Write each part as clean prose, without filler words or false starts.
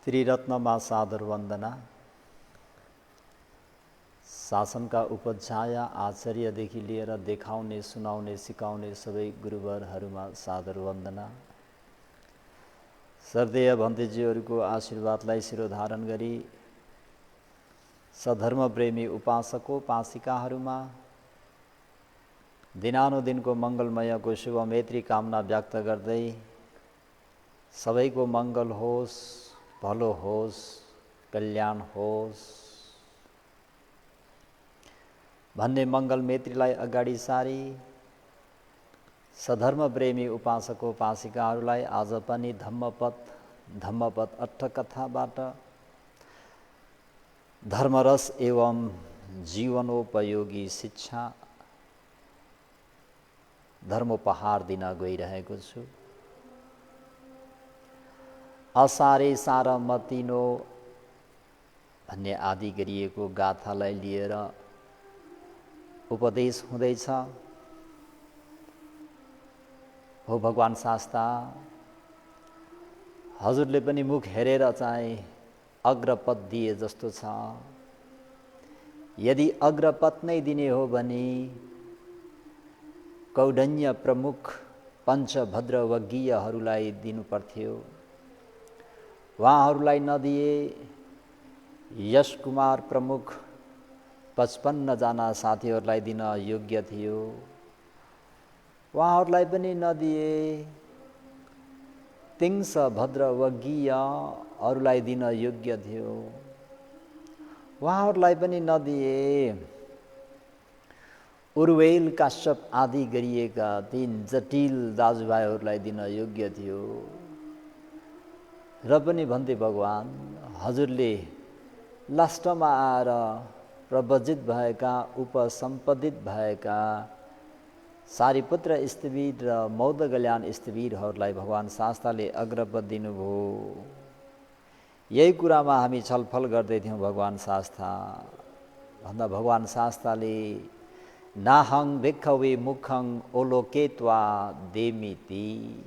त्रिरत्नमा सादर वन्दना। शासनका उपध्याय आचार्यदेखि लिएर देखाउने, सुनाउने, सिकाउने सबै गुरुवरहरूमा सादर वन्दना। श्रद्धेय भन्तेज्यूहरूको आशीर्वादलाई शिरोधारण गरी सधर्मप्रेमी उपासकोपासिकाहरूमा दिनानुदिनको मङ्गलमयको शुभ मैत्री कामना व्यक्त गर्दै सबैको मङ्गल होस्, भलो होस्, कल्याण होस् भन्ने मङ्गल मैत्रीलाई अगाडि सारी सधर्मप्रेमी उपासकोपासिकाहरूलाई आज पनि धम्मपद अट्टकथाबाट धर्मरस एवं जीवनोपयोगी शिक्षा धर्मोपहार दिन गइरहेको छु। असारे सारमतिनो भन्ने आदि गरिएको गाथालाई लिएर उपदेश हुँदैछ। हो भगवान शास्ता, हजुरले पनि मुख हेरेर चाहिँ अग्रपद दिए जस्तो छ। यदि अग्रपद नै दिने हो भने कौडन्य प्रमुख पञ्चभद्रवज्ञहरूलाई दिनुपर्थ्यो। उहाँहरूलाई नदिए यश कुमार प्रमुख 55 जना साथीहरूलाई दिन योग्य थियो। उहाँहरूलाई पनि नदिए तिङ्स भद्रवज्ञहरूलाई दिन योग्य थियो। उहाँहरूलाई पनि नदिए उर्वेल काश्यप आदि गरिएका 3 जटिल दाजुभाइहरूलाई दिन योग्य थियो। र पनि भन्थे भगवान, हजुरले लास्टमा आएर प्रवजित भएका, उपसम्पदित भएका सारिपुत्र स्थविर र मौदगल्याण स्थविरहरूलाई भगवान शास्ताले अग्रपद दिनुभयो। यही कुरामा हामी छलफल गर्दै थियौँ। भगवान शास्ता भन्दा भगवान शास्ताले नाहं भिक्खवे मुखं ओलोकेत्वा देमिति,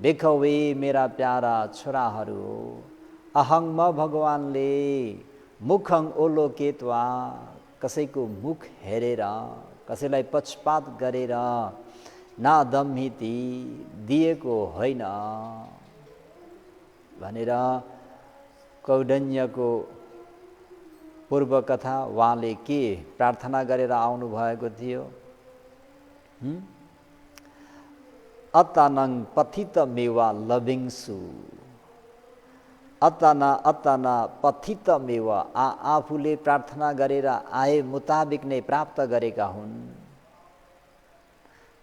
भिक्खवे मेरा प्यारा छोराहरू, अहं म भगवानले मुखं ओलोकेत्वा कसैको मुख हेरेर, कसैलाई पक्षपात गरेर नादम्मिति दिएको होइन भनेर कौडन्यको पूर्व कथा उहाँले के प्रार्थना गरेर आउनु भएको थियो? अतानं पथितमेवा लभिङ्सु, अतना पथितमेव, आफूले प्रार्थना गरेर आए मुताबिक नै प्राप्त गरेका हुन्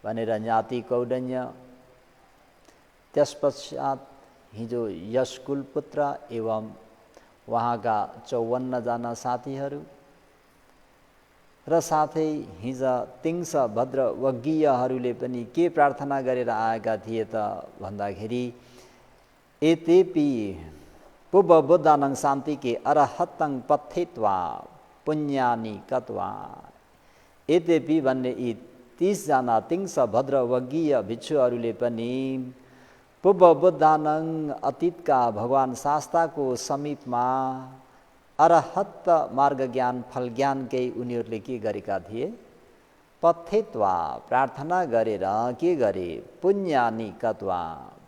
भनेर ज्ञाति कौडन्य। त्यसपश्चात हिजो यशकुल पुत्र एवं उहाँका 54 जना साथीहरू र साथै हिजो तिङ्स भद्रवज्ञहरूले पनि के प्रार्थना गरेर आएका थिए त भन्दाखेरि एतेपि पुब्बबुद्धानं शान्तिके अरहतं पथित्वा पुण्यानि कत्वा। एतेपि भन्ने यी 30 जना तिङ्स भद्रवज्ञीय भिक्षुहरूले पनि पुब्बबुद्धानं अतीतका भगवान शास्ताको समीपमा अरहत मार्ग ज्ञान फल ज्ञानकै उनीहरूले के गरेका थिए? पथित्वा प्रार्थना गरेर के गरे? पुण्यानि कत्वा,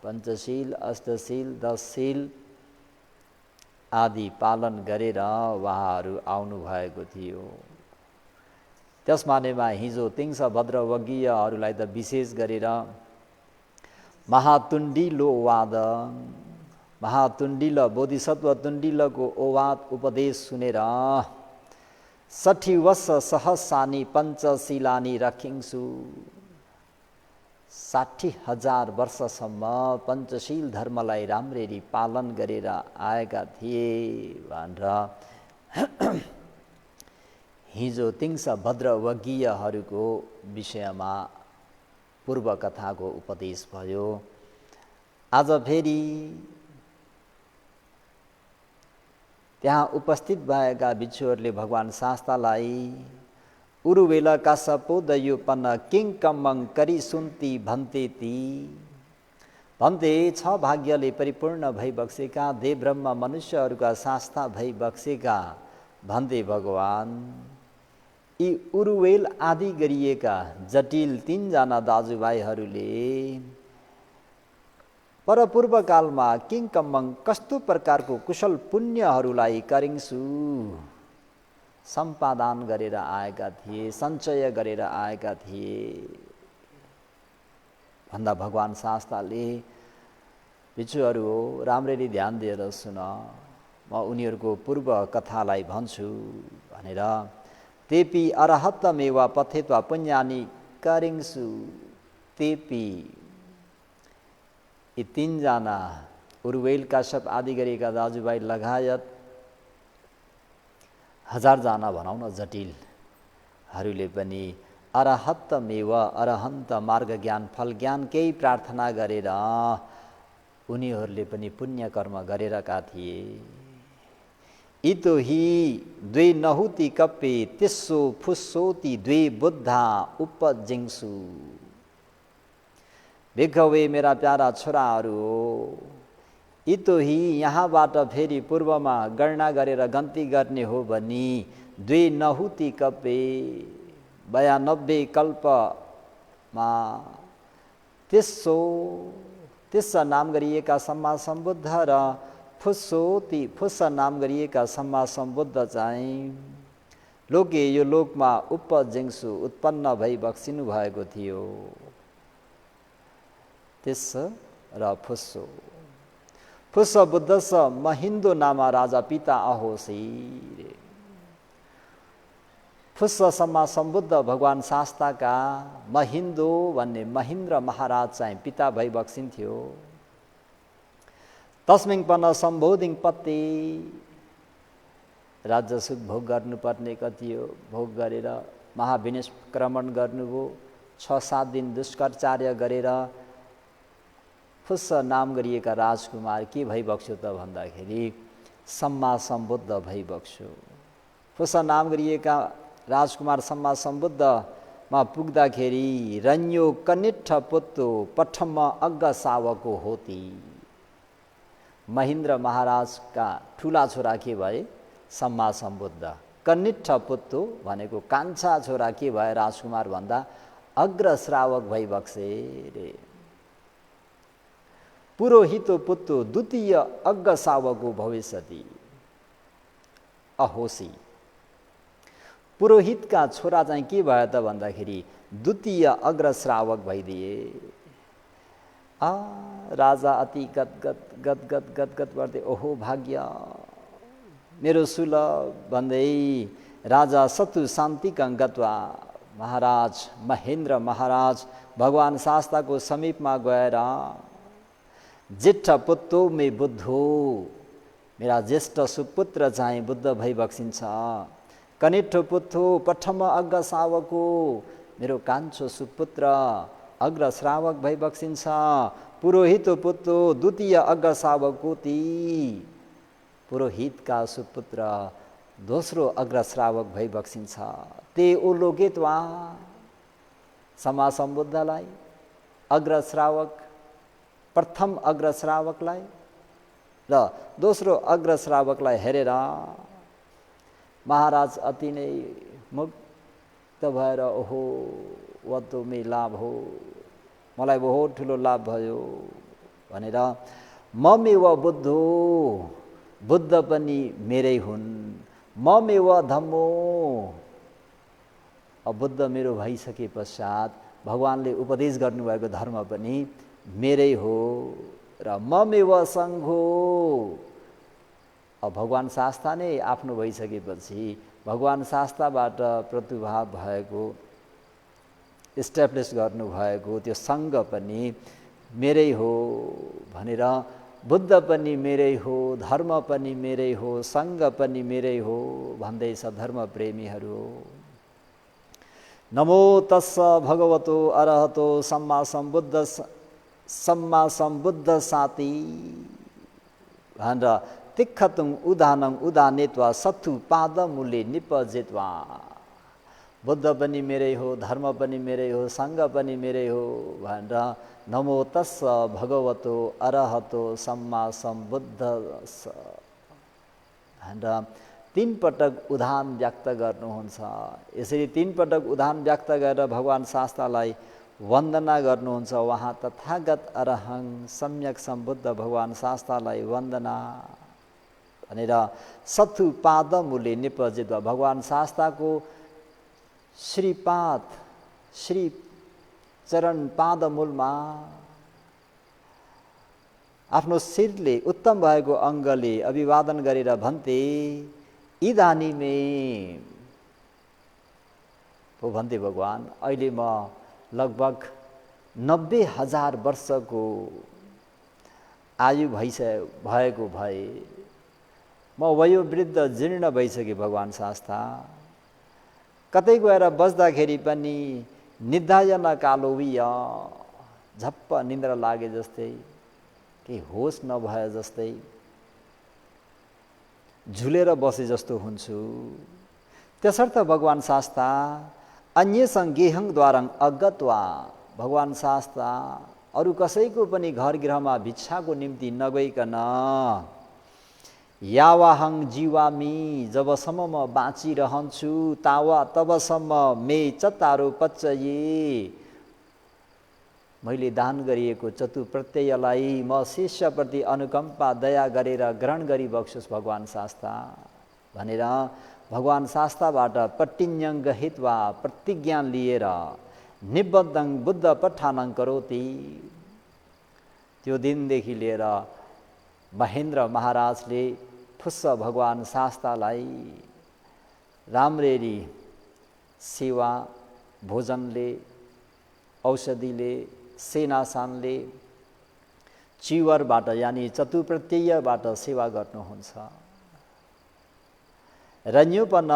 पञ्चशील, अष्टशील, 10 शील आदि पालन गरेर उहाँहरू आउनु भएको थियो। त्यसमानेमा हिजो तिङ्स भद्रवज्ञीयहरूलाई त विशेष गरेर महातुण्डिलो वाद, महातुण्डिल बोधिसत्व तुण्डिलको ओवाद उपदेश सुनेर 60 वर्ष सहस्रानि पञ्चशीलानि रखिङ्सु, 60,000 वर्षसम्म पञ्चशील धर्मलाई राम्ररी पालन गरेर आएका थिए भनेर हिजो तिङ्स भद्रवज्ञीयहरूको विषयमा पूर्व कथाको उपदेश भयो। आज फेरि त्यहाँ उपस्थित भएका भिक्षुहरूले भगवान शास्तालाई उरुवेला कासपोदयोपन्न किङ कम्मङ करी सुन्ती भन्तेती भन्ते छ भाग्यले परिपूर्ण भई बक्सेका देव ब्रह्म मनुष्यहरूका शास्ता भई बक्सेका भन्ते भगवान यी उरुवेल आदि गरिएका जटिल 3 जना दाजुभाइहरूले परपूर्वकालमा किङकम्मङ कस्तो प्रकारको कुशल पुण्यहरूलाई करिन्सु सम्पादन गरेर आएका थिए, सञ्चय गरेर आएका थिए भन्दा भगवान शास्ताले भिक्षुहरू हो राम्ररी ध्यान दिएर सुन, म उनीहरूको पूर्व कथालाई भन्छु भनेर तेपी अरहत्तमेवा पथेत्वा पुण्यानि करिन्सु। तेपी यी 3 जना उरुवेल काश्यप आदि गरेका दाजुभाइ लगायत 1000 जना भनौँ न जटिलहरूले पनि अरहत्तमेव अरहन्त मार्ग ज्ञान फल ज्ञान केही प्रार्थना गरेर उनीहरूले पनि पुण्य कर्म गरेरका थिए। इतो हि द्वे नहुति कप्पे तिस्सो फुस्सोति द्वे बुद्धा उपजिंसु। भिखवे मेरा प्यारा छोराहरू हो, इतो हि यहाँबाट फेरि पूर्वमा गणना गरेर गन्ती गर्ने हो भनी द्वे नहुति कप्पे 92 कल्पमा तिस्स नाम गरिएका सम्मा सम्बुद्ध र फुस्स नाम गरिएका सम्मा सम्बुद्ध चाहिँ लोके यो लोकमा उपजिंसु उत्पन्न भई बक्सिनु भएको थियो। तिस्स र फुस्स बुद्धस महिन्दो नामा राजा पिता अहोसी। फुस्स सम्मा सम्बुद्ध भगवान शास्ताका महिन्दो भन्ने महेन्द्र महाराज चाहिँ पिता भई बक्सिन्थ्यो। तस्मिङ पन सम्बोधिङ पत्ते राज्य सुख भोग गर्नुपर्ने कति हो, भोग गरेर महाविनिष्क्रमण गर्नुभयो। 6-7 दिन दुष्कर्चार्य गरेर फुस्स नाम गरिएका राजकुमार के भई बक्स्यो त भन्दाखेरि सम्मा सम्बुद्ध भई बक्स्यो। फुस्स नाम गरिएका राजकुमार सम्मा सम्बुद्धमा पुग्दाखेरि रन्यो कनिष्ठ पुत्तो पठम अग्ग सावको होती। महेन्द्र महाराजका ठुला छोरा के भए? सम्मा सम्बुद्ध। कनिष्ठ पुत्तो भनेको कान्छा छोरा के भए? राजकुमार भन्दा अग्र श्रावक भई बक्से रे। पुरोहितो पुत्तो द्वितीय अग्ग सावको भविष्यति अहोसी। पुरोहितका छोरा चाहिँ के भयो त भन्दाखेरि द्वितीय अग्र श्रावक भइदिए। राजा अति गदगद गर्दै ओहो भाग्य मेरो सुल भन्दै राजा सतु शान्तिकं गत्वा महाराज महेन्द्र महाराज भगवान शास्ताको समीपमा गएर जेष्ठ पुत्तो मे बुद्धो, मेरा ज्येष्ठ सुपुत्र चाहिँ बुद्ध भई बक्सिन्छ। कनिष्ठ पुत्रो पठम अग्र सावको, मेरो कान्छो सुपुत्र अग्र श्रावक भई बक्सिन्छ। पुरोहित पुत्रो द्वितीय अग्र सावको, ती पुरोहितका सुपुत्र दोस्रो अग्र श्रावक भई बक्सिन्छ। ते उलोकेत्वा सम्मा सम्बुद्धलाई अग्र श्रावक, प्रथम अग्र श्रावकलाई र दोस्रो अग्र श्रावकलाई हेरेर महाराज अति नै मुक्त भएर ओहो वतो मे लाभ हो, मलाई बहुत ठुलो लाभ भयो भनेर ममेव बुद्धो, बुद्ध पनि मेरै हुन्। ममेव धम्मो, बुद्ध मेरो भइसके पश्चात भगवानले उपदेश गर्नुभएको धर्म पनि मेरै हो। र ममेव सङ्घो, भगवान शास्ता नै आफ्नो भइसकेपछि भगवान शास्ताबाट प्रतिभाव भएको इस्टाब्लिस गर्नुभएको त्यो सङ्घ पनि मेरै हो भनेर बुद्ध पनि मेरै हो, धर्म पनि मेरै हो, सङ्घ पनि मेरै हो भन्दै सधर्म प्रेमीहरू नमो तस्स भगवतो अरहतो सम्मा सम्बुद्ध साती भनेर तिक्खतुङ उदानङ उदानेत्वा सत्थु पादमूले निपजेत्वा बुद्ध पनि मेरै हो, धर्म पनि मेरै हो, सङ्घ पनि मेरै हो भनेर नमो तस्स भगवतो अरहतो सम्मा सम्बुद्ध भनेर 3 पटक उदान व्यक्त गर्नुहुन्छ। यसरी 3 पटक उदान व्यक्त गरेर भगवान् शास्तालाई वन्दना गर्नुहुन्छ। उहाँ तथागत अरहं सम्यक सम्बुद्ध भगवान् शास्तालाई वन्दना भनेर सथु पादमूले निपजित भगवान् शास्ताको श्रीपाद श्री चरण पादमूलमा आफ्नो शिरले उत्तम भएको अङ्गले अभिवादन गरेर भन्थे इदानीमे हो भन्थे भगवान् अहिले म लगभग 90,000 वर्षको आयु भएको भए म वयोवृद्ध जीर्ण भइसके भगवान् शास्ता कतै गएर बस्दाखेरि पनि निद्रायन कालोविय झप्प निन्द्रा लागे जस्तै केही होस नभए जस्तै झुलेर बसे जस्तो हुन्छु। त्यसर्थ भगवान् शास्ता अन्यसं गेहङद्वारं अगत्वा भगवान् शास्ता अरू कसैको पनि घर गृहमा भिक्षाको निम्ति नगइकन यावाहं जीवामी जबसम्म म बाँचिरहन्छु तावा तबसम्म मे चत्तारो पच्चये मैले दान गरिएको चतुप्रत्ययलाई म शिष्यप्रति अनुकम्पा दया गरेर ग्रहण गरिबक्सोस् भगवान् शास्ता भनेर भगवान् शास्ताबाट पट्टिन्यङ्ग हित्वा प्रतिज्ञा लिएर निबद्धं बुद्ध पठानं करोति। त्यो दिनदेखि लिएर महेन्द्र महाराजले फुस्स भगवान् शास्तालाई राम्ररी सेवा भोजनले औषधिले सेनासानले चिवरबाट यानि चतुप्रत्ययबाट सेवा गर्नुहुन्छ। रन्योपन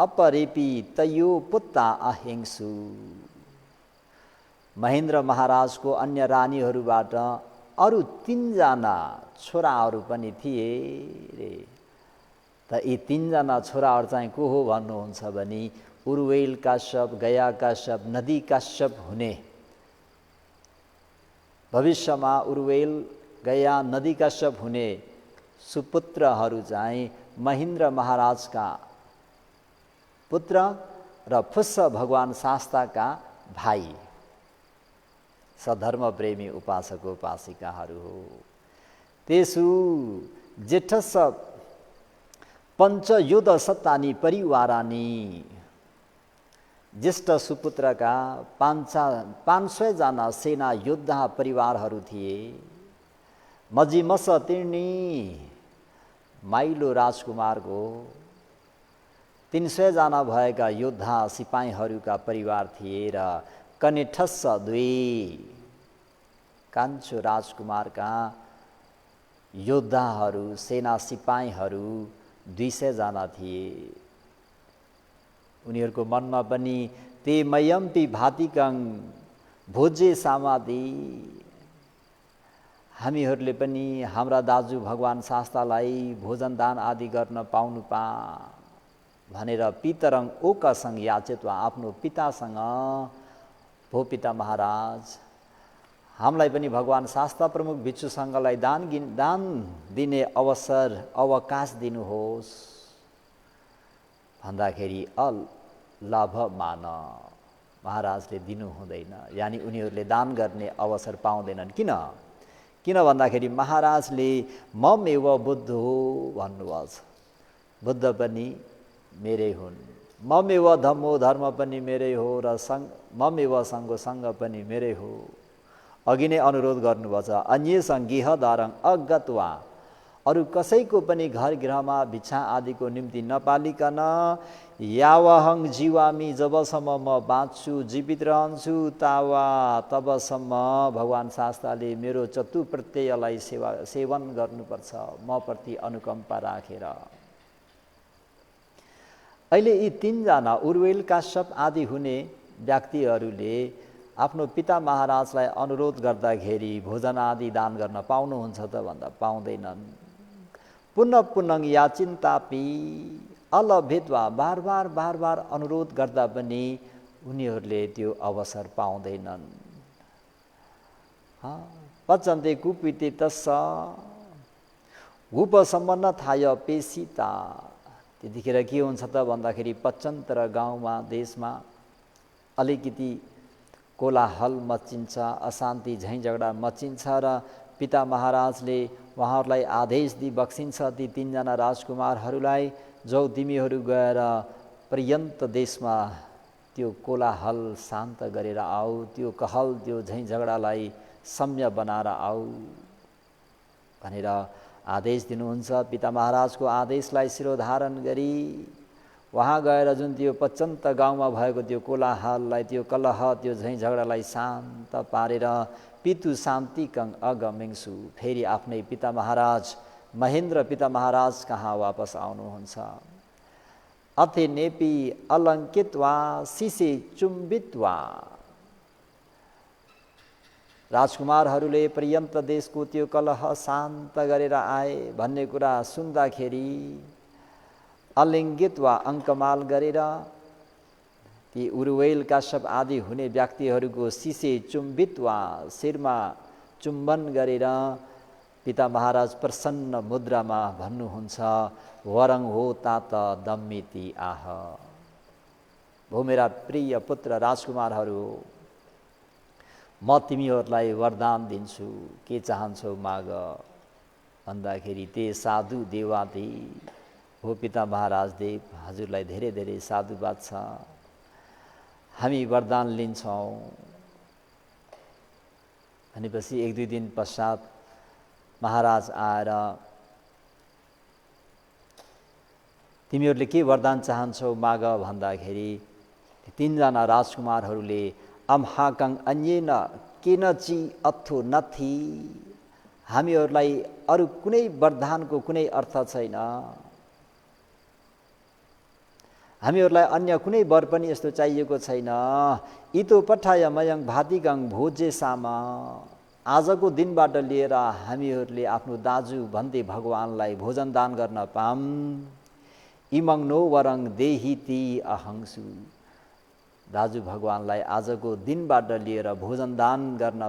अपरेपी तयो पुत्ता अहिंसु महेन्द्र महाराजको अन्य रानीहरूबाट अरू 3 जना छोराहरू पनि थिए रे। त यी 3 जना छोराहरू चाहिँ को हो भन्नुहुन्छ भने उर्वेल काश्यप गया काश्यप नदी काश्यप हुने भविष्यमा उर्वेल गया नदी काश्यप हुने सुपुत्रहरू चाहिँ महेन्द्र महाराजका पुत्र र फुस्स भगवान् शास्ताका भाइ सधर्म प्रेमी उपासक उपासिकाहरू हो। तेसु जेठस पञ्चयुध सत्तानि परिवारानि ज्येष्ठ सुपुत्रका 500 जना सेना योद्धा परिवारहरू थिए। मजिमस तिर्नी माइलो राजकुमारको 300 जना भएका योद्धा सिपाहीहरूका परिवार थिए र कनेठस्स 2 कान्छो राजकुमारका योद्धाहरू सेना सिपाहीहरू 200 जना थिए। उनीहरूको मनमा पनि ते मयम्पी भातिकं भोजे सामादि हामीहरूले पनि हाम्रा दाजु भगवान् शास्तालाई भोजन दान आदि गर्न पाउनु भनेर पितरङ ओकसँग याचित्वा आफ्नो पितासँग भो पिता महाराज हामीलाई पनि भगवान् शास्ता प्रमुख भिक्षु सङ्घलाई दान दिने अवकाश दिनुहोस् भन्दाखेरि लाभ मान महाराजले दिनु हुँदैन। यानि उनीहरूले दान गर्ने अवसर पाउँदैनन्। किन भन्दाखेरि महाराजले ममेव बुद्ध हो भन्नुभएको छ। बुद्ध पनि मेरै हुन्, ममेव धम्मो धर्म पनि मेरै हो र ममेव सङ्घो सङ्घ पनि मेरै हो। अघि नै अनुरोध गर्नुभएको छ अन्य सङ्गीहदारङ अगत्वा अरू कसैको पनि घर गृहमा भिक्षा आदिको निम्ति नपालिकन यावहङ जीवामी जबसम्म म बाँच्छु जीवित रहन्छु तावा तबसम्म भगवान् शास्ताले मेरो चतुप्रत्ययलाई सेवन गर्नुपर्छ म प्रति अनुकम्पा राखेर। अहिले यी 3 जना उर्वेल काश्यप आदि हुने व्यक्तिहरूले आफ्नो पिता महाराजलाई अनुरोध गर्दाखेरि भोजन आदि दान गर्न पाउनुहुन्छ त भन्दा पाउँदैनन्। पुनः याचिन्तापि अलभेदवा बार बार अनुरोध गर्दा पनि उनीहरूले त्यो अवसर पाउँदैनन्। पचन्ते कुपिते तस्स उपसम्म थाय पेसिता। त्यतिखेर के हुन्छ त भन्दाखेरि पचन्तर गाउँमा देशमा अलिकति कोलाहल मचिन्छ, अशान्ति झैँझगडा मचिन्छ र पिता महाराजले उहाँहरूलाई आदेश दिई बक्सिन्छ ती तीनजना राजकुमारहरूलाई, जो तिमीहरू गएर पर्यन्त देशमा त्यो कोलाहल शान्त गरेर आऊ, त्यो कहल त्यो झैँझगडालाई सम्य बनाएर आऊ भनेर आदेश दिनुहुन्छ। पिता महाराजको आदेशलाई शिरोधारण गरी वहाँ गएर जुन त्यो पचन्त गाउँमा भएको त्यो कोलाहललाई, त्यो कलह, त्यो झैँझगडालाई शान्त पारेर पितु शान्तिकं अगमिङ्सु फेरि आफ्नै पिता महाराज महेन्द्र पिता महाराज कहाँ वापस आउनुहुन्छ। अथे नेपी अलङ्कितवा सिसे चुम्बितवा। राजकुमारहरूले पर्यन्त देशको त्यो कलह शान्त गरेर आए भन्ने कुरा सुन्दाखेरि अलिङ्गित वा अङ्कमाल गरेर ती उरुवेल काश्यप आदि हुने व्यक्तिहरूको सिसे चुम्बित वा शिरमा चुम्बन गरेर पिता महाराज प्रसन्न मुद्रामा भन्नुहुन्छ, वरङ हो तात दम्मिति आह। भो मेरा प्रिय पुत्र राजकुमारहरू, म तिमीहरूलाई वरदान दिन्छु, के चाहन्छौ माग भन्दाखेरि ते साधु देवादि। हो पिता महाराज देव, हजुरलाई धेरै धेरै साधुवाद छ। हामी वरदान लिन्छौँ भनेपछि एक दुई दिन पश्चात महाराज आएर तिमीहरूले के वरदान चाहन्छौ माग भन्दाखेरि तीनजना राजकुमारहरूले अम्हाकं अन्येन केनचि अथो नथी, हामीहरूलाई अरू कुनै वरदानको कुनै अर्थ छैन, हामीहरूलाई अन्य कुनै वर पनि यस्तो चाहिएको छैन। इतो पठाय मयङ भातिगङ भोजेसाम। आजको दिनबाट लिएर हामीहरूले आफ्नो दाजु भन्ते भगवानलाई भोजन दान गर्न पाऊँ। इमङ नो वरङ देहिति अहंसु। दाजु भगवानलाई आजको दिनबाट लिएर भोजन दान गर्न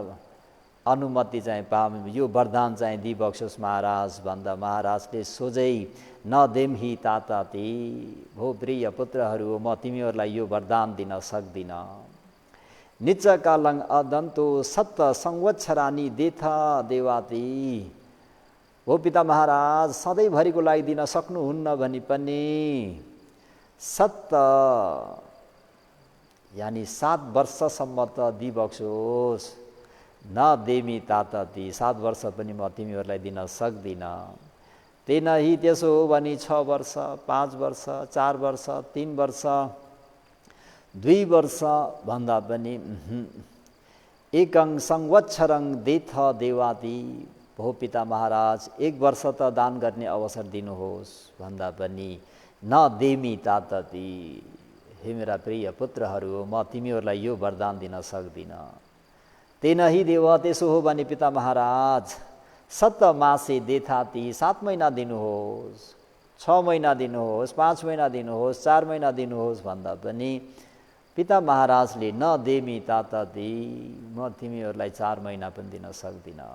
अनुमति चाहिँ पाऊँ, यो वरदान चाहिँ दिबक्सोस् महाराज भन्दा महाराजले सोझै नदेमहि ताताति। भो प्रिय पुत्रहरू, म तिमीहरूलाई यो वरदान दिन सक्दिनँ। निचकालङ अदन्तो सत्त संवत्सरानी देथ देवाती। हो पिता महाराज, सधैँभरिको लागि दिन सक्नुहुन्न भने पनि सत्त यानि 7 वर्षसम्म त दिबक्सोस्। न देमी तातती, 7 वर्ष पनि म तिमीहरूलाई दिन सक्दिनँ। तेनही त्यसो हो भने 6 वर्ष, 5 वर्ष, 4 वर्ष, 3 वर्ष, 2 वर्ष भन्दा पनि एकं संवत्सरं देथ देवाती। भो पिता महाराज, 1 वर्ष त दान गर्ने अवसर दिनुहोस् भन्दा पनि न देमी तातती। हे मेरा प्रिय पुत्रहरू, म तिमीहरूलाई यो वरदान दिन सक्दिनँ। तेनही देव, त्यसो हो भने पिता महाराज 7 मासे देथाती, 7 महिना दिनुहोस्, 6 महिना दिनुहोस्, 5 महिना दिनुहोस्, 4 महिना दिनुहोस् भन्दा पनि पिता महाराजले न देमी तातती, म तिमीहरूलाई 4 महिना पनि दिन सक्दिनँ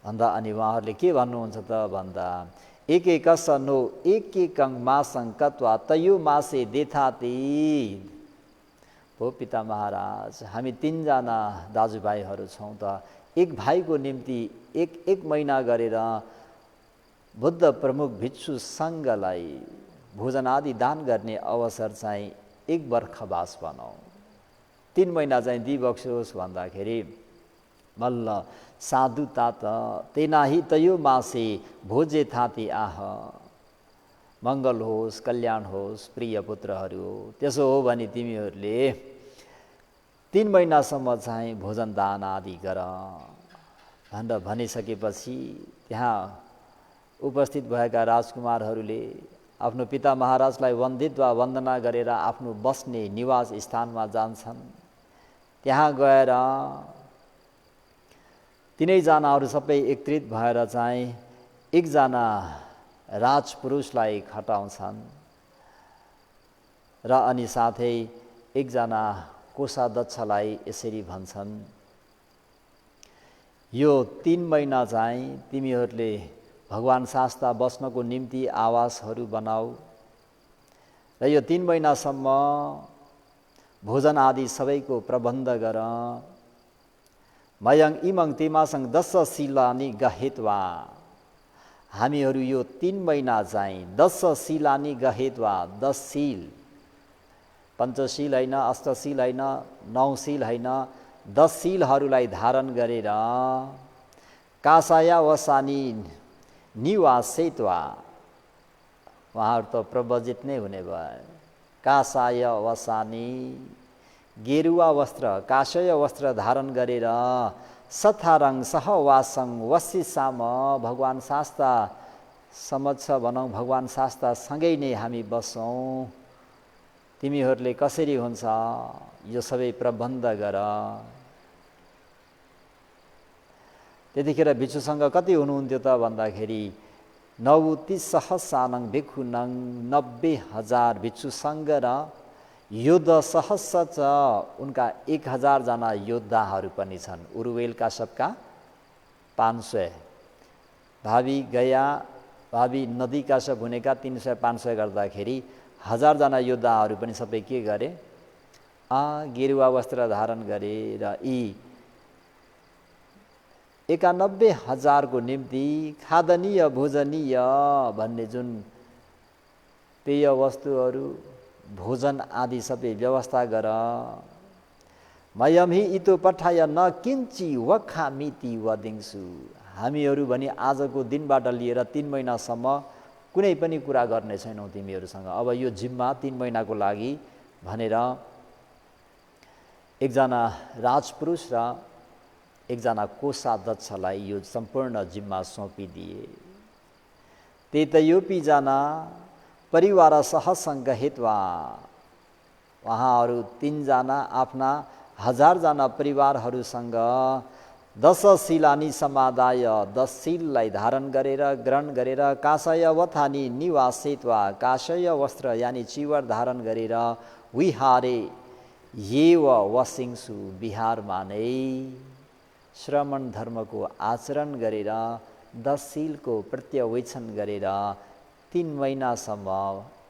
भन्दा अनि उहाँहरूले के भन्नुहुन्छ त भन्दा एकैकस नो एकैकं मासं कत्वा तयो मासे देथाती। हो पिता महाराज, हामी 3 जना दाजुभाइहरू छौँ त, एक भाइको निम्ति एक महिना गरेर बुद्ध प्रमुख भिक्षु सङ्घलाई भोजन आदि दान गर्ने अवसर चाहिँ 1 वर्षवास बनाऊ। 3 महिना चाहिँ दिबक्सोस् भन्दाखेरि मल्ल साधु तात तेनाही तयो मासे भोजे थाती आह। मङ्गल होस्, कल्याण होस् प्रिय पुत्रहरू। त्यसो हो भने तिमीहरूले 3 महिनासम्म चाहिँ भोजन दान आदि गर भनेर भनिसकेपछि त्यहाँ उपस्थित भएका राजकुमारहरूले आफ्नो पिता महाराजलाई वन्दित वा वन्दना गरेर आफ्नो बस्ने निवास स्थानमा जान्छन्। त्यहाँ गएर तिनैजनाहरू सबै एकत्रित भएर चाहिँ एकजना राजपुरुषलाई खटाउँछन् र अनि साथै एकजना कोषाध्यक्षलाई यसरी भन्छन्, यो 3 महिना चाहिँ तिमीहरूले भगवान शास्ता बस्नको निम्ति आवासहरू बनाऊ र यो 3 महिनासम्म भोजन आदि सबैको प्रबन्ध गर। मयङ इमङ तिमासङ दश शिलानी गहेत्वा, हामीहरू यो 3 महिना चाहिँ 10 शिलानी गहेत्वा, 10 शिल, पञ्चशील होइन, अष्टशील होइन, 9 शिल होइन, 10 शिलहरूलाई धारण गरेर कासाया वसानी निवासेत्वा, उहाँहरू त प्रव्रजित नै हुने भयो। कासाय वसानी, गेरुवा वस्त्र, काशय वस्त्र धारण गरेर सथारङ सहवासङ वसिसाम, भगवान शास्ता समक्ष भनौँ, भगवान शास्ता सँगै नै हामी बसौँ। तिमीहरूले कसरी हुन्छ यो सबै प्रबन्ध गर। त्यतिखेर भिक्षुसँग कति हुनुहुन्थ्यो त भन्दाखेरि 90 सहस्रानङ भिक्षुनङ, 90,000 भिक्षुसँग र योद्ध सहस्र च, उनका 1000 जना योद्धाहरू पनि छन्। उरुवेलका सबका 500, भावी गया भावी नदीका सब हुनेका 300-500 गर्दाखेरि 1000 जना योद्धाहरू पनि सबै के गरे, गेरुवा वस्त्र धारण गरे र यी 91,000 को निम्ति खादनीय भोजनीय भन्ने जुन पेय वस्तुहरू, भोजन आदि सबै व्यवस्था गर। मयमहि इतो पठाय न किन्ची वखामिति वदिन्सु, हामीहरू भने आजको दिनबाट लिएर 3 महिनासम्म कुनै पनि कुरा गर्ने छैनौँ तिमीहरूसँग। अब यो जिम्मा 3 महिनाको लागि भनेर एकजना राजपुरुष र एकजना कोषाध्यक्षलाई यो सम्पूर्ण जिम्मा सुम्पिदिए। तेतयोपि जना परिवार सहसँग हित्वा, उहाँहरू 3 जना आफ्ना 1000 जना परिवारहरूसँग 10 शिलानी समादाय, 10 शिललाई धारण गरेर ग्रहण गरेर काशय वथानी निवासेत्वा, काशय वस्त्र यानि चिवर धारण गरेर विहारे येव वसिंसु, बिहारमा नै श्रमण धर्मको आचरण गरेर 10 शिलको प्रत्यवेक्षण गरेर 3 महिनासम्म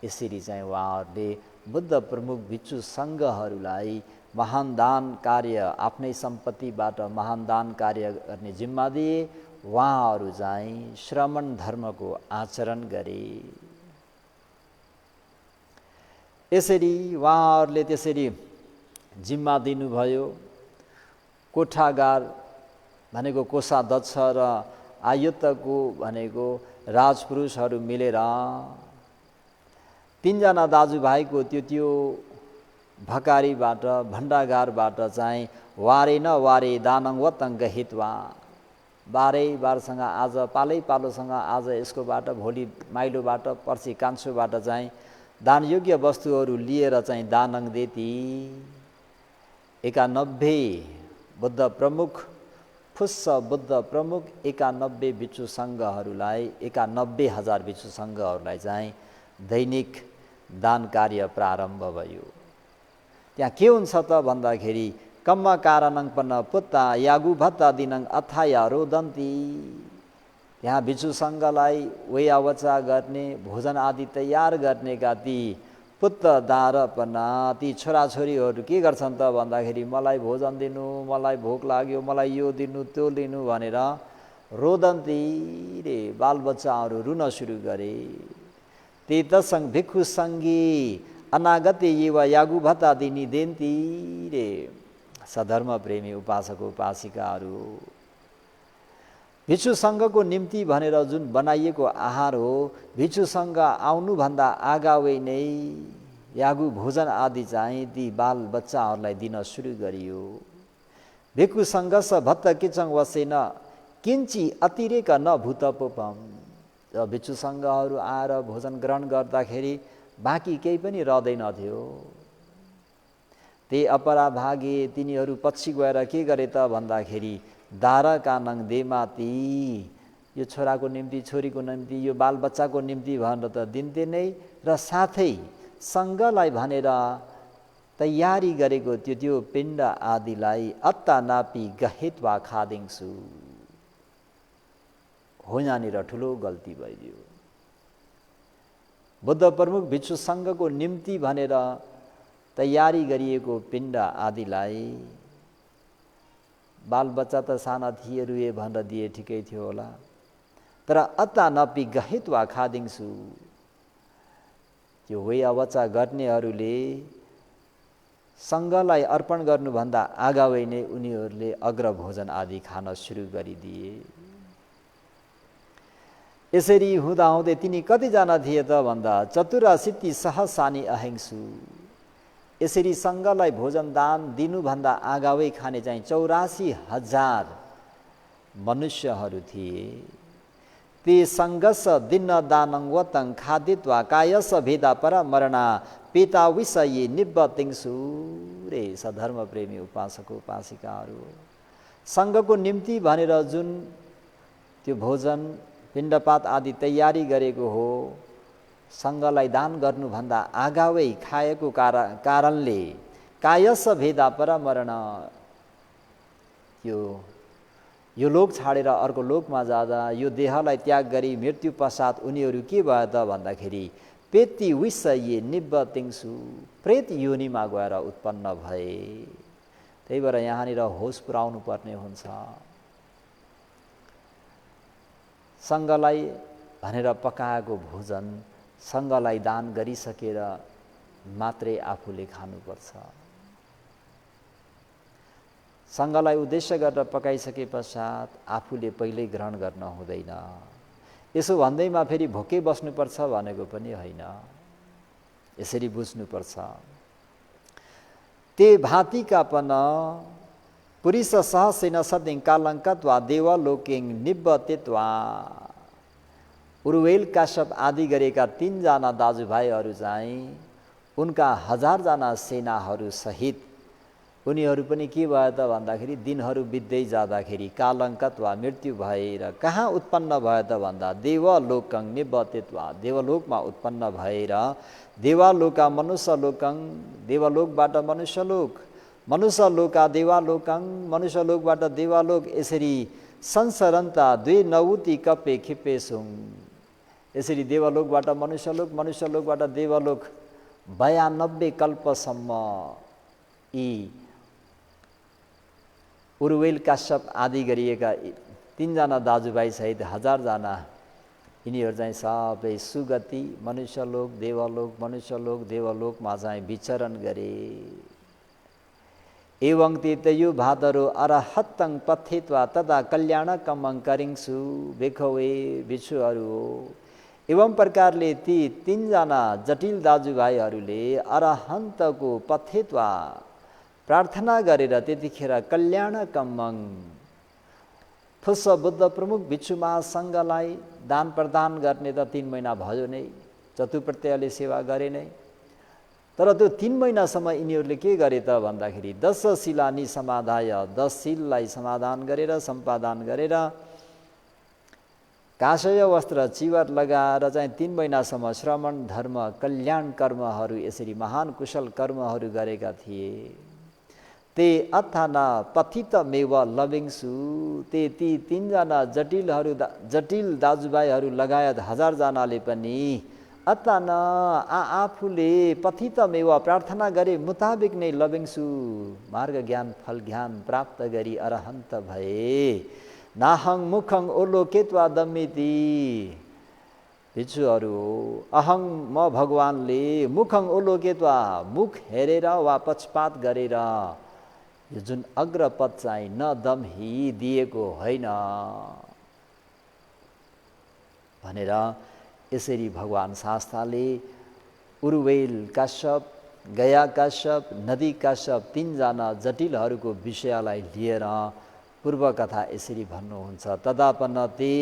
यसरी चाहिँ उहाँहरूले बुद्ध प्रमुख भिक्षु सङ्घहरूलाई महान दान कार्य, आफ्नै सम्पत्तिबाट महान दान कार्य गर्ने जिम्मा दिए। उहाँहरू चाहिँ श्रमण धर्मको आचरण गरे। यसरी उहाँहरूले त्यसरी जिम्मा दिनुभयो। कोठागार भनेको कोषाध्यक्ष र आयुक्तको भनेको राजपुरुषहरू मिलेर 3 जना दाजुभाइको त्यो भकारीबाट, भण्डागारबाट चाहिँ वारे न वारे दानङ वतङ्ग हित्वा, बारैबारसँग आज पालैपालोसँग आज यसकोबाट, भोलि माइलोबाट, पर्सि कान्छोबाट चाहिँ दानयोग्य वस्तुहरू लिएर चाहिँ दानङ देती। 91 बुद्ध प्रमुख फुस्स बुद्ध प्रमुख 91 भिक्षु सङ्घहरूलाई, 91,000 भिक्षु सङ्घहरूलाई चाहिँ दैनिक दान कार्य प्रारम्भ भयो। त्यहाँ के हुन्छ त भन्दाखेरि कम्म कारणं पन्न पुत्ता यागु भत्ता दिनङ अथाया रोदन्ती, त्यहाँ भिक्षु सङ्घलाई वेयावचा गर्ने, भोजन आदि तयार गर्नेका ती पुत्र दारपना, ती छोराछोरीहरू के गर्छन् त भन्दाखेरि मलाई भोजन दिनु, मलाई भोक लाग्यो, मलाई यो दिनु त्यो दिनु भनेर रोदन्ती रे बालबच्चाहरू रुन सुरु गरे। तेतसङ भिक्षु सङ्गी अनागते येवा यागु भत्ता दिनी देन्ती रे, सधर्म प्रेमी उपासक उपासिकाहरू भिक्षु सङ्घको निम्ति भनेर जुन बनाइएको आहार हो, भिक्षु सङ्घ आउनुभन्दा अगावै नै यागु भोजन आदि चाहिँ ती बाल बच्चाहरूलाई दिन सुरु गरियो। भिक्षु सङ्घस भत्त किचङ वसेन किन्ची अतिरेक न भूतपोपम, भिक्षु सङ्घहरू आएर भोजन ग्रहण गर्दाखेरि बाँकी केही पनि रहँदैनथ्यो। त्यही अपराभागे तिनीहरू पछि गएर के गरे त भन्दाखेरि दारका नङ देमाती, यो छोराको निम्ति, छोरीको निम्ति, यो बालबच्चाको निम्ति भनेर त दिन्थे नै, र साथै सङ्घलाई भनेर तयारी गरेको त्यो पिण्ड आदिलाई अत्ता नापी गहेतवा खादिन्छु। हो, यहाँनिर ठुलो गल्ती भइदियो। बुद्ध प्रमुख भिक्षु सङ्घको निम्ति भनेर तयारी गरिएको पिण्ड आदिलाई बालबच्चा त साना थिए, रुए भनेर दिए ठिकै थियो होला, तर अत्ता नपी गहेतवा खादिन्छु। त्यो होइ अवचा गर्नेहरूले सङ्घलाई अर्पण गर्नुभन्दा अगावै नै उनीहरूले अग्रभोजन आदि खान सुरु गरिदिए। यसरी हुँदाहुँदै तिनी कतिजना थिए त भन्दा 84 सहसानी अहिंसु। यसरी सङ्घलाई भोजन दान दिनुभन्दा अगावै खाने चाहिँ 84,000 मनुष्यहरू थिए। ते सङ्घस दिन दानं वतं खादित्वा कायस भेदा परमरणा पेता विषये निब्बतिङ्सु। रे सधर्म प्रेमी उपासक उपासिकाहरू, सङ्घको निम्ति भनेर जुन त्यो भोजन पिण्डपात आदि तयारी गरेको हो, सङ्घलाई दान गर्नुभन्दा अगावै खाएको कारणले कायस भेदा परमरण, यो लोक छाडेर अर्को लोकमा जाँदा यो देहलाई त्याग गरी मृत्यु पश्चात उनीहरू के भयो त भन्दाखेरि पेती विषये निब्बतिङ्सु, प्रेत योनिमा गएर उत्पन्न भए। त्यही भएर यहाँनिर होस पुर्याउनु पर्ने हुन्छ। सङ्घलाई भनेर पकाएको भोजन सङ्घलाई दान गरिसकेर मात्रै आफूले खानुपर्छ। सङ्घलाई उद्देश्य गरेर पकाइसके पश्चात आफूले पहिल्यै ग्रहण गर्न हुँदैन। यसो भन्दैमा फेरि भोकै बस्नुपर्छ भनेको पनि होइन, यसरी बुझ्नुपर्छ। ते भातिकापन पुरुष सहसेन सदिङ कालङ्कत्वा देवलोकिङ निब्बतित्वा। उरुवेल काश्यप आदि गरेका 3 जना दाजुभाइहरू चाहिँ उनका 1000 जना सेनाहरू सहित उनीहरू पनि के भयो त भन्दाखेरि दिनहरू बित्दै जाँदाखेरि कालङ्कत वा मृत्यु भएर कहाँ उत्पन्न भयो त भन्दा देवलोकङ निबतित्वा, देवलोकमा उत्पन्न भएर देवालोका मनुष्यलोकङ, देवलोकबाट मनुष्यलोक, मनुष्यलोका देवालोकङ, मनुष्यलोकबाट देवालोक, यसरी संसरन्ता द्वे नौति कपे खिपेसुङ। यसरी देवलोकबाट मनुष्यलोक, मनुष्यलोकबाट देवलोक 92 कल्पसम्म यी उरुवेल काश्यप आदि गरिएका 3 जना दाजुभाइ सहित 1000 जना यिनीहरू चाहिँ सबै सुगति मनुष्यलोक देवलोक मनुष्यलोक देवलोकमा चाहिँ विचरण गरे। एवं तेतयु भादरो अरहत्तङ पथित्वा तदा कल्याणकमं करिङसु बेखवे बिच्छुहरू। एवं प्रकारले ती 3 जना जटिल दाजुभाइहरूले अरहन्तको पथित्वा प्रार्थना गरेर त्यतिखेर कल्याणकमं फुस बुद्ध प्रमुख भिक्षु महासङ्घलाई दान प्रदान गर्ने त 3 महिना भयो नै, चतुप्रत्ययले सेवा गरे नै। तर त्यो 3 महिनासम्म यिनीहरूले के गरे त भन्दाखेरि 10 शिलानि समाधाय, 10 शिललाई समाधान गरेर सम्पादन गरेर काशय वस्त्र चिवर लगाएर चाहिँ 3 महिनासम्म श्रमण धर्म कल्याण कर्महरू यसरी महान कुशल कर्महरू गरेका थिए। ते अथाना पथितमेव लभिङ्सु, ती 3 जना जटिल दाजुभाइहरू लगायत 1000 जनाले पनि अथान आफूले पथितमेव प्रार्थना गरे मुताबिक नै लभिङ्सु मार्ग ज्ञान फल ज्ञान प्राप्त गरी अरहन्त भए। नाहङ मुखङ ओलोकेत्वा दम्मिति, भिक्षुहरू अहङ म भगवानले मुखङ ओलोकेत्वा मुख हेरेर वा पक्षपात गरेर यो जुन अग्रपद चाहिँ नदम्ही दिएको होइन भनेर यसरी भगवान शास्त्रले उरुवेल काश्यप, गया काश्यप, नदी काश्यप 3 जना जटिलहरूको विषयलाई लिएर पूर्व कथा यसरी भन्नुहुन्छ। तदापनते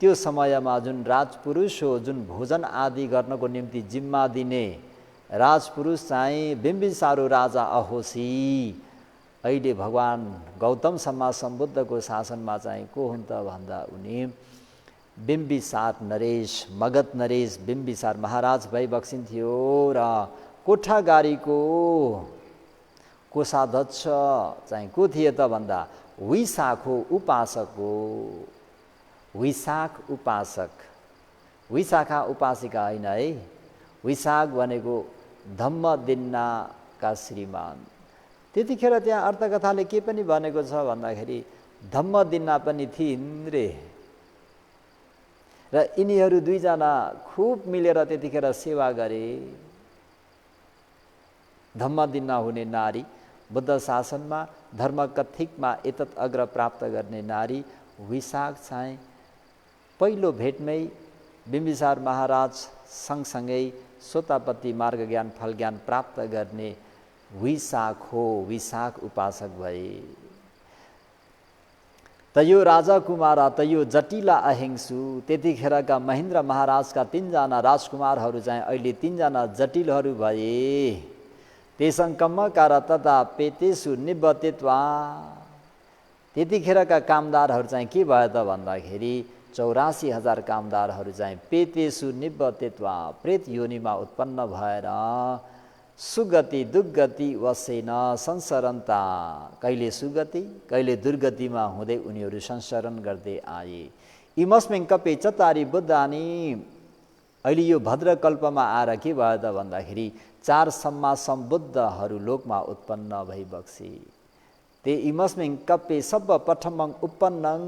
त्यो समयमा जुन राजपुरुष हो, जुन भोजन आदि गर्नको निम्ति जिम्मा दिने राजपुरुष चाहिँ बिम्बिसारो राजा अहोसी अहिले भगवान गौतम सम्मा सम्बुद्धको शासनमा चाहिँ को हुन् त भन्दा उनी बिम्बिसार नरेश, मगध नरेश बिम्बिसार महाराज भइबक्सिन्थ्यो र कोठागारीको कोषाध्यक्ष चाहिँ को थिए त भन्दा विशाख उपासक हो। विशाख उपासक, विशाखा उपासिका होइन है, विशाख भनेको धम्मदिन्नाका श्रीमान। त्यतिखेर त्यहाँ अर्थकथाले के पनि भनेको छ भन्दाखेरि धम्मदिन्ना पनि थिइन् रे र यिनीहरू दुईजना खुब मिलेर त्यतिखेर सेवा गरे। धम्मदिन्ना हुने नारी, बुद्ध शासनमा धर्मकथिकमा एतत् अग्र प्राप्त गर्ने नारी विशाख चाहिँ पहिलो भेटमै बिम्बिसार महाराज सँगसँगै सोतापत्ति मार्ग ज्ञान फल ज्ञान प्राप्त गर्ने विशाख हो, विशाख उपासक भए। त यो राजा कुमारा त यो जटिला अहिंसु। त्यतिखेरका महेन्द्र महाराजका 3 जना राजकुमारहरू चाहिँ अहिले 3 जना जटिलहरू भए। तेसं कम्मकार तथा पेतेसु निबद्धत्वा। त्यतिखेरका कामदारहरू चाहिँ के भयो त भन्दाखेरि 84,000 कामदारहरू चाहिँ पेतेसु निबद्धत्वा प्रेत योनिमा उत्पन्न भएर सुगति दुर्गति वसेन संसरन्ता, कहिले सुगति कहिले दुर्गतिमा हुँदै उनीहरू संसरण गर्दै आए। इमस्मिन् कपे चतारी बुद्धानी। अहिले यो भद्रकल्पमा आएर के भयो त भन्दाखेरि 4 सम्मा सम्बुद्धहरू लोकमा उत्पन्न भइबक्से। ते इमस्मिन् कपे सब प्रथमं उत्पन्नं।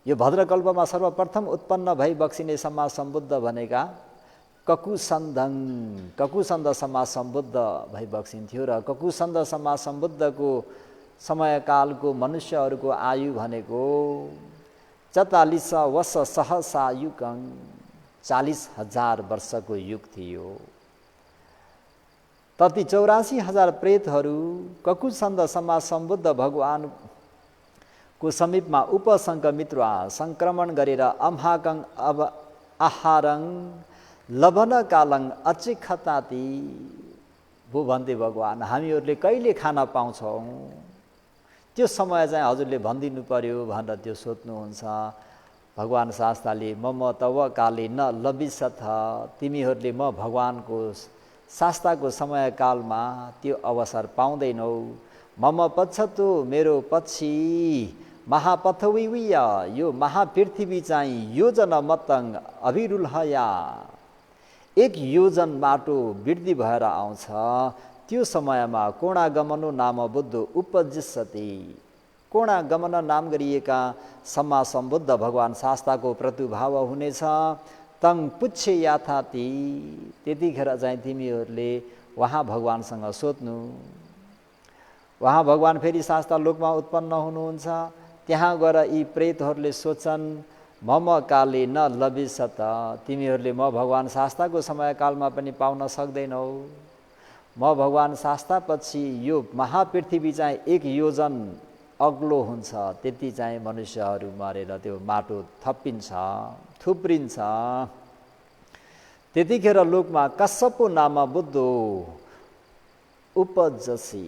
यो भद्रकल्पमा सर्वप्रथम उत्पन्न भइबक्सिने सम्मा सम्बुद्ध भनेका ककुसन्धं, ककुसन्ध सम्मा सम्बुद्ध भइबक्सिन्थ्यो र ककुसन्ध सम्मा सम्बुद्धको समयकालको मनुष्यहरूको आयु भनेको 44 वर्ष सहसा युगं, 40,000 वर्षको युग थियो। तति 84,000 प्रेतहरू ककुसन्ध सम्मा सम्बुद्ध भगवानको समीपमा उपसङ्क्रमित्वा सङ्क्रमण गरेर अम्हाकं अब आहारं लभन कालं अचिखताति। भो भन्थे भगवान हामीहरूले कहिले खान पाउँछौँ, त्यो समय चाहिँ हजुरले भनिदिनु पर्यो भनेर त्यो सोध्नुहुन्छ। भगवान शास्ताले मम तव काले न लभिसथ। तिमीहरूले म भगवानको शास्ताको समयकालमा त्यो अवसर पाउँदैनौ। मम पछतो मेरो पछि महापथविय, यो महापृथ्वी चाहिँ योजन मतङ अभिरुलहया, 1 योजन माटो वृद्धि भएर आउँछ। त्यो समयमा कोणागमनो नाम बुद्ध उपजिष्यति। कोणागमन नाम गरिएका सम्मा सम्बुद्ध भगवान शास्ताको प्रतुभाव हुनेछ। तङ पुच्छे याथाति। त्यतिखेर चाहिँ तिमीहरूले वहाँ भगवानसँग सोध्नु। वहाँ भगवान फेरि शास्ता लोकमा उत्पन्न हुनुहुन्छ। त्यहाँ गएर यी प्रेतहरूले सोध्छन् मम काले न लभिसत। तिमीहरूले म भगवान शास्ताको समयकालमा पनि पाउन सक्दैनौ। म भगवान शास्तापछि यो महापृथ्वी चाहिँ 1 योजन अग्लो हुन्छ। त्यति चाहिँ मनुष्यहरू मरेर त्यो माटो थुप्रिन्छ। त्यतिखेर लोकमा कश्यपो नाम बुद्धो उपजसी।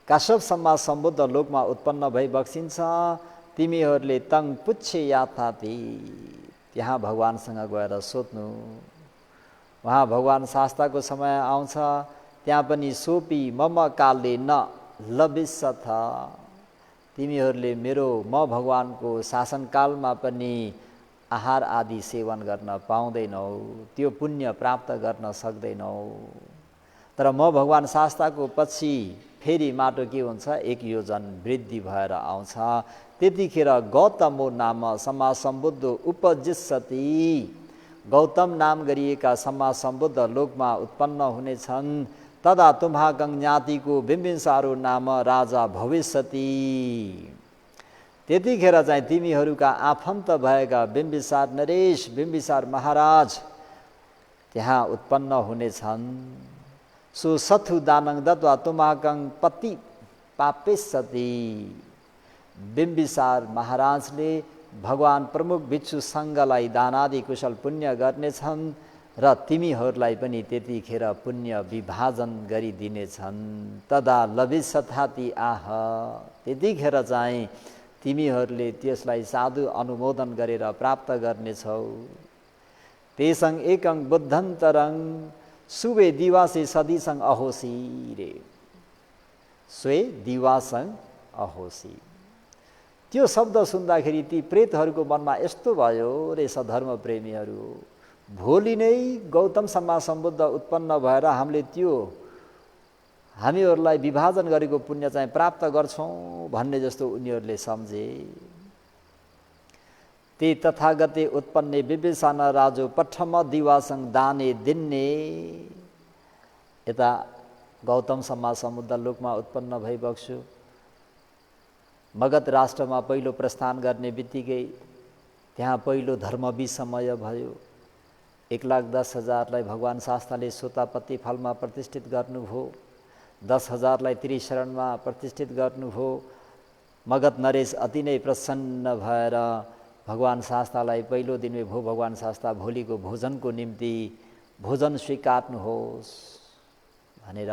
काश्यप सम्मा सम्बुद्ध लोकमा उत्पन्न भइबक्सिन्छ। तिमीहरूले तङ पुच्छे याथाति। त्यहाँ भगवानसँग गएर सोध्नु। वहाँ भगवान शास्ताको समय आउँछ। त्यहाँ पनि सोपी मम कालले न लभिसथ। तिमीहरूले मेरो म भगवानको शासनकालमा पनि आहार आदि सेवन गर्न पाउँदैनौ, त्यो पुण्य प्राप्त गर्न सक्दैनौ। तर म भगवान शास्ताको पछि फेरि माटो के हुन्छ 1 योजन वृद्धि भएर आउँछ। त्यतिखेर गौतमो नाम सम्मा सम्बुद्ध उपजिष्यति। गौतम नाम गरिएका सम्मा सम्बुद्ध लोकमा उत्पन्न हुनेछन्। तदा तुम्हाकं ज्ञातिको बिम्बिसारो नाम राजा भविष्यति। त्यतिखेर चाहिँ तिमीहरूका आफन्त भएका बिम्बिसार नरेश, बिम्बिसार महाराज त्यहाँ उत्पन्न हुनेछन्। सो सथु दानङ दत्वा तुम्हाकं पति पापेष्यति। बिम्बिसार महाराजले भगवान प्रमुख भिक्षु सङ्घलाई दानादि कुशल पुण्य गर्नेछन् र तिमीहरूलाई पनि त्यतिखेर पुण्य विभाजन गरिदिनेछन्। तदा लभिसथाति आह, त्यतिखेर चाहिँ तिमीहरूले त्यसलाई साधु अनुमोदन गरेर प्राप्त गर्नेछौ। तेसङ एकङ बुद्धन्तरङ सुवे दिवासे सदिसङ अहोसी रे, स्वे दिवासङ अहोसी। त्यो शब्द सुन्दाखेरि ती प्रेतहरूको मनमा यस्तो भयो रे सधर्म प्रेमीहरू, भोलि नै गौतम सम्मा सम्बुद्ध उत्पन्न भएर हामीहरूलाई विभाजन गरेको पुण्य चाहिँ प्राप्त गर्छौँ भन्ने जस्तो उनीहरूले सम्झे। ते तथागते उत्पन्ने विवेशान राजो पठम दिवासङ दाने दिन्ने। यता गौतम सम्मा सम्बुद्ध लोकमा उत्पन्न भइबक्छु, मगध राष्ट्रमा पहिलो प्रस्थान गर्ने बित्तिकै त्यहाँ पहिलो धर्मबी समय भयो। 1,10,000लाई भगवान् शास्ताले सोतापत्ति फलमा प्रतिष्ठित गर्नुभयो, 10,000लाई त्रिशरणमा प्रतिष्ठित गर्नुभयो। मगध नरेश अति नै प्रसन्न भएर भगवान् शास्तालाई पहिलो दिनमै भो भगवान् शास्ता भोलिको भोजनको निम्ति भोजन स्वीकार्नुहोस् भनेर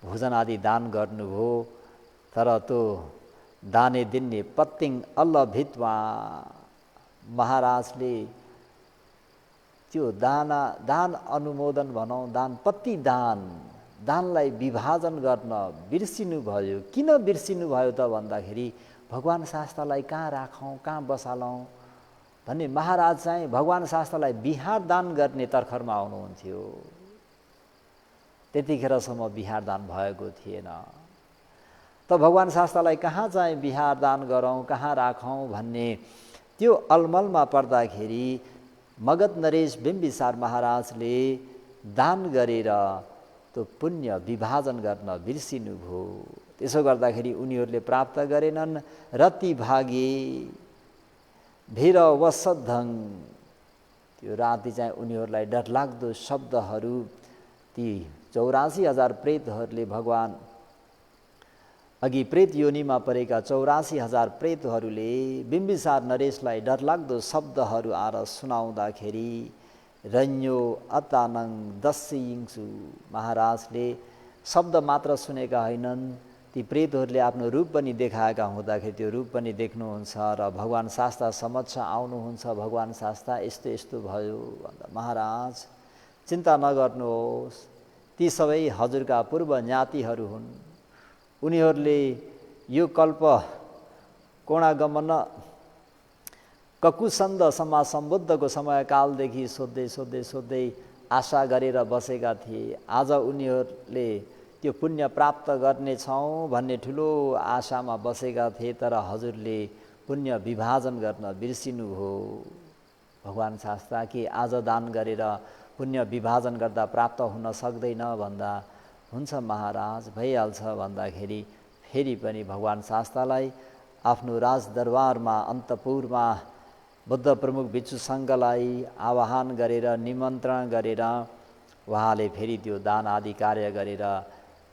भोजन आदि दान गर्नुभयो। तर त्यो दाने दिन्ने पत्तिङ अल्ल भित्वा, महाराजले त्यो दान अनुमोदन भनौँ, दानपत्ति दानलाई विभाजन गर्न बिर्सिनु भयो। किन बिर्सिनु भयो त भन्दाखेरि भगवान् शास्तालाई कहाँ राखौँ, कहाँ बसालौँ भन्ने महाराज चाहिँ भगवान् शास्तालाई बिहार दान गर्ने तर्खरमा आउनुहुन्थ्यो। त्यतिखेरसम्म बिहार दान भएको थिएन। त भगवान् शास्तालाई कहाँ चाहिँ बिहार दान गरौँ, कहाँ राखौँ भन्ने त्यो अलमलमा पर्दाखेरि मगध नरेश बिम्बिसार महाराजले दान गरेर त्यो पुण्य विभाजन गर्न बिर्सिनुभयो। त्यसो गर्दाखेरि उनीहरूले प्राप्त गरेनन्। रति भागे भिर वसद्धङ, त्यो राति चाहिँ उनीहरूलाई डरलाग्दो शब्दहरू, ती 84,000 प्रेतहरूले भगवान् अघि प्रेत योनिमा परेका 84,000 प्रेतहरूले बिम्बिसार नरेशलाई डरलाग्दो शब्दहरू आएर सुनाउँदाखेरि रन्यो अतानङ दस्सिङसु, महाराजले शब्द मात्र सुनेका होइनन्, ती प्रेतहरूले आफ्नो रूप पनि देखाएका हुँदाखेरि त्यो रूप पनि देख्नुहुन्छ र भगवान् शास्ता समक्ष आउनुहुन्छ। भगवान् शास्ता यस्तो यस्तो भयो भन्दा, महाराज चिन्ता नगर्नुहोस्, ती सबै हजुरका पूर्व ज्ञातिहरू हुन्। उनीहरूले यो कल्प कोणागमन ककुसन्द सम्मा सम्बुद्धको समयकालदेखि सोध्दै आशा गरेर बसेका थिए। आज उनीहरूले त्यो पुण्य प्राप्त गर्नेछौँ भन्ने ठुलो आशामा बसेका थिए, तर हजुरले पुण्य विभाजन गर्न बिर्सिनुभयो। भगवान् शास्ता कि आज दान गरेर पुण्य विभाजन गर्दा प्राप्त हुन सक्दैन भन्दा, हुन्छ महाराज भइहाल्छ भन्दाखेरि फेरि पनि भगवान् शास्तालाई आफ्नो राजदरबारमा अन्तपुरमा बुद्ध प्रमुख भिक्षु सङ्घलाई आवाहन गरेर निमन्त्रण गरेर उहाँले फेरि त्यो दान आदि कार्य गरेर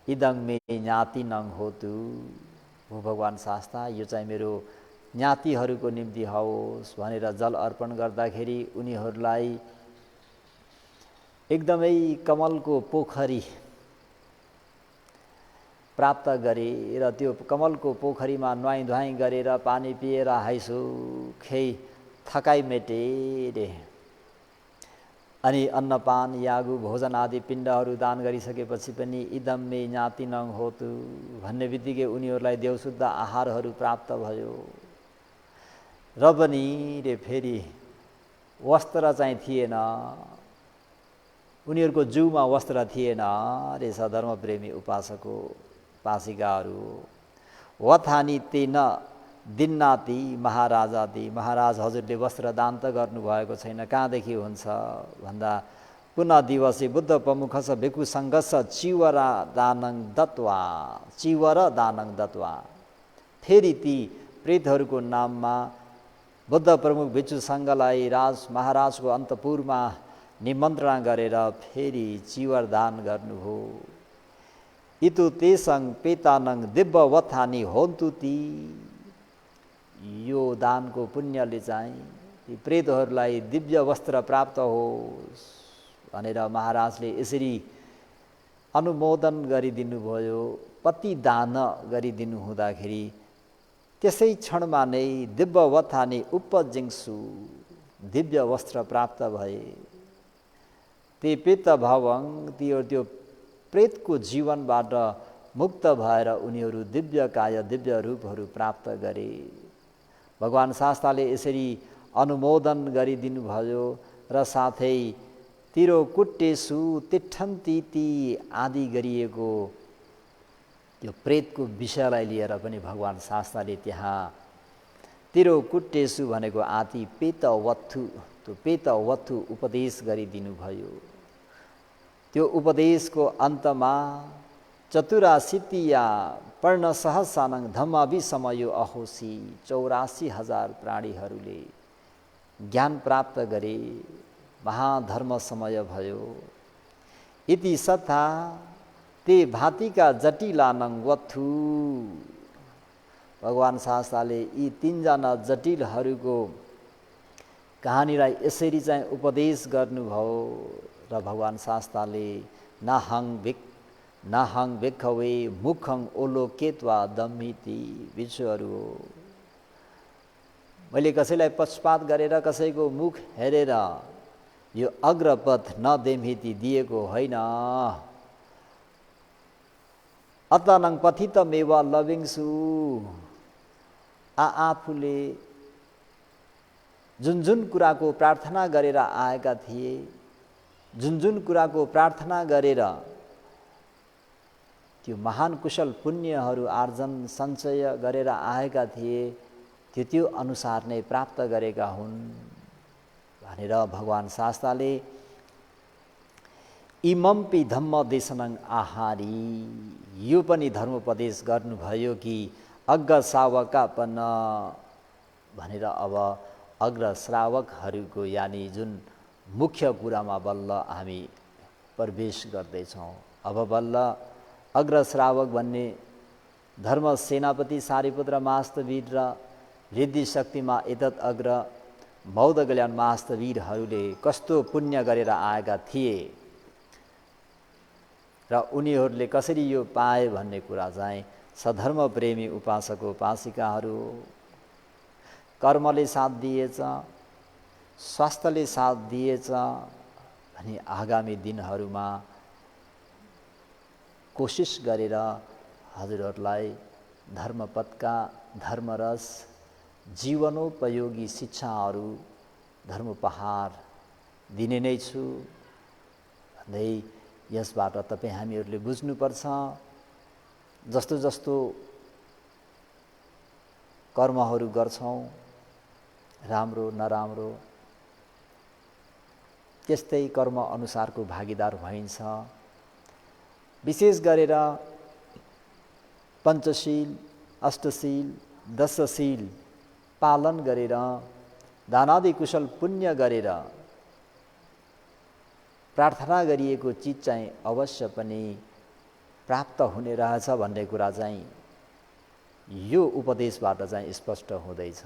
इदङ मे ज्ञाति नङ होतु, हो भगवान् शास्ता यो चाहिँ मेरो ज्ञातिहरूको निम्ति होस् भनेर जल अर्पण गर्दाखेरि उनीहरूलाई एकदमै कमलको पोखरी प्राप्त गरे र त्यो कमलको पोखरीमा नुहाई धुवाई गरेर पानी पिएर हाइसुखै थकाइ मेटे रे। अनि अन्नपान यागु भोजन आदि पिण्डहरू दान गरिसकेपछि पनि इदम मे ज्ञाति नङ होतु भन्ने बित्तिकै उनीहरूलाई देवशुद्ध आहारहरू प्राप्त भयो। र पनि रे फेरि वस्त्र चाहिँ थिएन, उनीहरूको जिउमा वस्त्र थिएन रे सधर्म प्रेमी उपासको उपासिकाहरू। वथानी तेन दिन्नाति महाराजाति, महाराज हजुरले वस्त्र दान त गर्नुभएको छैन, कहाँदेखि हुन्छ भन्दा, पुनः दिवसे बुद्ध प्रमुखस भिक्षु सङ्घस चिवर दानङ दत्वा, फेरि ती प्रेतहरूको नाममा बुद्ध प्रमुख भिक्षु सङ्घलाई महाराजको अन्तपुरमा निमन्त्रणा गरेर फेरि चिवर दान गर्नुभयो। इतु तेसङ पेतानङ दिव्य वथानी होन्तु ती, यो दानको पुण्यले चाहिँ ती प्रेतहरूलाई दिव्य वस्त्र प्राप्त होस् भनेर महाराजले यसरी अनुमोदन गरिदिनु भयो, पतिदान गरिदिनु हुँदाखेरि त्यसै क्षणमा नै दिव्यवथानि उपजिङ्सु, दिव्य वस्त्र प्राप्त भए। ते पेत भवङ, त्यो प्रेतको जीवनबाट मुक्त भएर उनीहरू दिव्य काय दिव्य रूपहरू प्राप्त गरे। भगवान् शास्ताले यसरी अनुमोदन गरिदिनु भयो र साथै तिरो कुट्टेसु तिठन्तीति आदि गरिएको त्यो प्रेतको विषयलाई लिएर पनि भगवान् शास्ताले त्यहाँ तिरो कुट्टेसु भनेको आदि पेतवत्थु, त्यो पेतवत्थु उपदेश गरिदिनु भयो। त्यो उपदेशको अन्तमा चतुराशीतिया पर्ण सहसानङ धम्माभिसमयो अहोसी, 84,000 प्राणीहरूले ज्ञान प्राप्त गरे, महाधर्म समय भयो। इति सथा ते भातिका जटिलानङ वत्थु, भगवान् शास्ताले यी तीनजना जटिलहरूको कहानीलाई यसरी चाहिँ उपदेश गर्नुभयो र भगवान् शास्ताले नाहङ भिक्खवे मुखङ ओलोकेत्वा दम्मिति, विषुहरू हो। मैले कसैलाई पक्षपात गरेर कसैको मुख हेरेर यो अग्रपथ नदेम्हिति दिएको होइन। अतनङ पथितमेव लभिङ्सु, आफूले जुन कुराको प्रार्थना गरेर आएका थिए, जुन कुराको प्रार्थना गरेर त्यो महान कुशल पुण्यहरू आर्जन सञ्चय गरेर आएका थिए, त्यो अनुसार नै प्राप्त गरेका हुन् भनेर भगवान् शास्ताले इमम्पि धम्म देशनङ आहारी, यो पनि धर्मोपदेश गर्नुभयो कि अग्र श्रावकापन भनेर अब अग्र श्रावकहरूको यानि जुन मुख्य कुरामा बल्ल हामी प्रवेश गर्दैछौँ। अब बल्ल अग्र श्रावक भन्ने धर्म सेनापति सारिपुत्र महास्तवीर र रिद्धि शक्तिमा एतत् अग्र बौद्ध कल्याण महास्तवीरहरूले कस्तो पुण्य गरेर आएका थिए र उनीहरूले कसरी यो पाए भन्ने कुरा चाहिँ सधर्म प्रेमी उपासक उपासिकाहरू, कर्मले साथ दिएछ, स्वास्थ्यले साथ दिएछ भने आगामी दिनहरूमा कोसिस गरेर हजुरहरूलाई धर्मपथका धर्मरस जीवनोपयोगी शिक्षाहरू धर्मोपहार दिने नै छु भन्दै यसबाट तपाईँ हामीहरूले बुझ्नुपर्छ जस्तो जस्तो कर्महरू गर्छौँ राम्रो नराम्रो त्यस्तै कर्म अनुसारको भागीदार भइन्छ। विशेष गरेर पञ्चशील अष्टशील दशशील पालन गरेर दानादि कुशल पुण्य गरेर प्रार्थना गरिएको चिज चाहिँ अवश्य पनि प्राप्त हुने रहेछ भन्ने कुरा चाहिँ यो उपदेशबाट चाहिँ स्पष्ट हुँदैछ।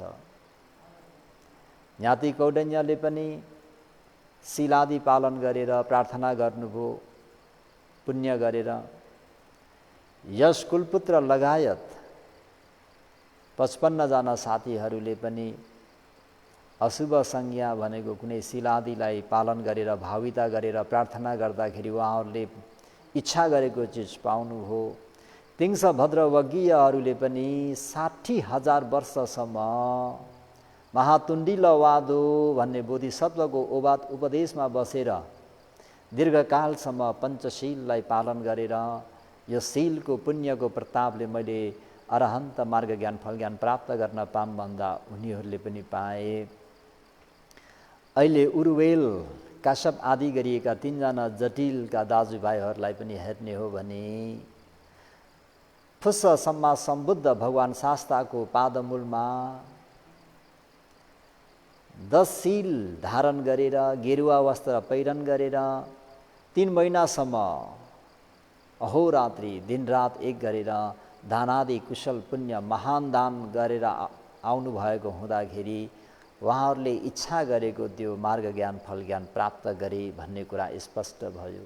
ज्ञाति कौण्डिन्यले पनि शीलादि पालन गरेर प्रार्थना गर्नुभयो, पुण्य गरेर यश कुलपुत्र लगायत 55 जना साथीहरूले पनि अशुभ संज्ञा भनेको कुनै शीलादिलाई पालन गरेर भाविता गरेर प्रार्थना गर्दाखेरि उहाँहरूले इच्छा गरेको चिज पाउनुभयो। तिङ्स भद्रवज्ञहरूले पनि 60,000 वर्षसम्म महातुण्डिलवादो भन्ने बोधिसत्वको उपदेशमा बसेर दीर्घकालसम्म पञ्चशीललाई पालन गरेर यो शीलको पुण्यको प्रतापले मैले अरहन्त मार्ग ज्ञान फल ज्ञान प्राप्त गर्न पाऊँ भन्दा उनीहरूले पनि पाए। अहिले उरुवेल काश्यप आदि गरिएका 3 जना जटिलका दाजुभाइहरूलाई पनि हेर्ने हो भने फुस्स सम्मा सम्बुद्ध भगवान् शास्ताको पादमूलमा 10 शील धारण गरेर गेरुवा वस्त्र पहिरन गरेर 3 महिनासम्म अहोरात्रि दिनरात एक गरेर दानादि कुशल पुण्य महान दान गरेर आउनु भएको हुँदाखेरि उहाँहरूले इच्छा गरेको त्यो मार्ग ज्ञान फल ज्ञान प्राप्त गरे भन्ने कुरा स्पष्ट भयो।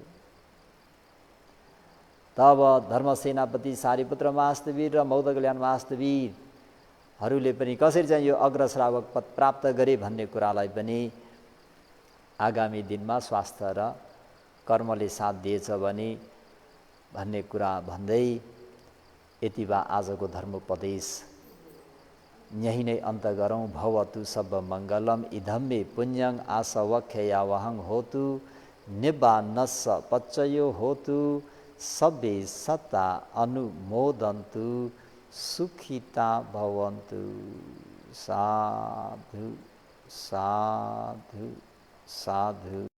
तब धर्मसेनापति सारिपुत्र महास्तवीर र मौद्ध कल्याण महास्तवीरहरूले पनि कसरी चाहिँ यो अग्रश्रावक पद प्राप्त गरे भन्ने कुरालाई पनि आगामी दिनमा स्वास्थ्य र कर्मले साथ दिएछ भने भन्ने कुरा भन्दै यति बा आजको धर्मोपदेश यही नै अन्त गरौँ। भवतु सब मङ्गलम इदं मे पुण्यं आसवख्ययावहं होतु निब्बानस्स पच्चयो होतु सब्बे सत्ता अनुमोदन्तु सुखिता भवन्तु। साधु साधु साधु।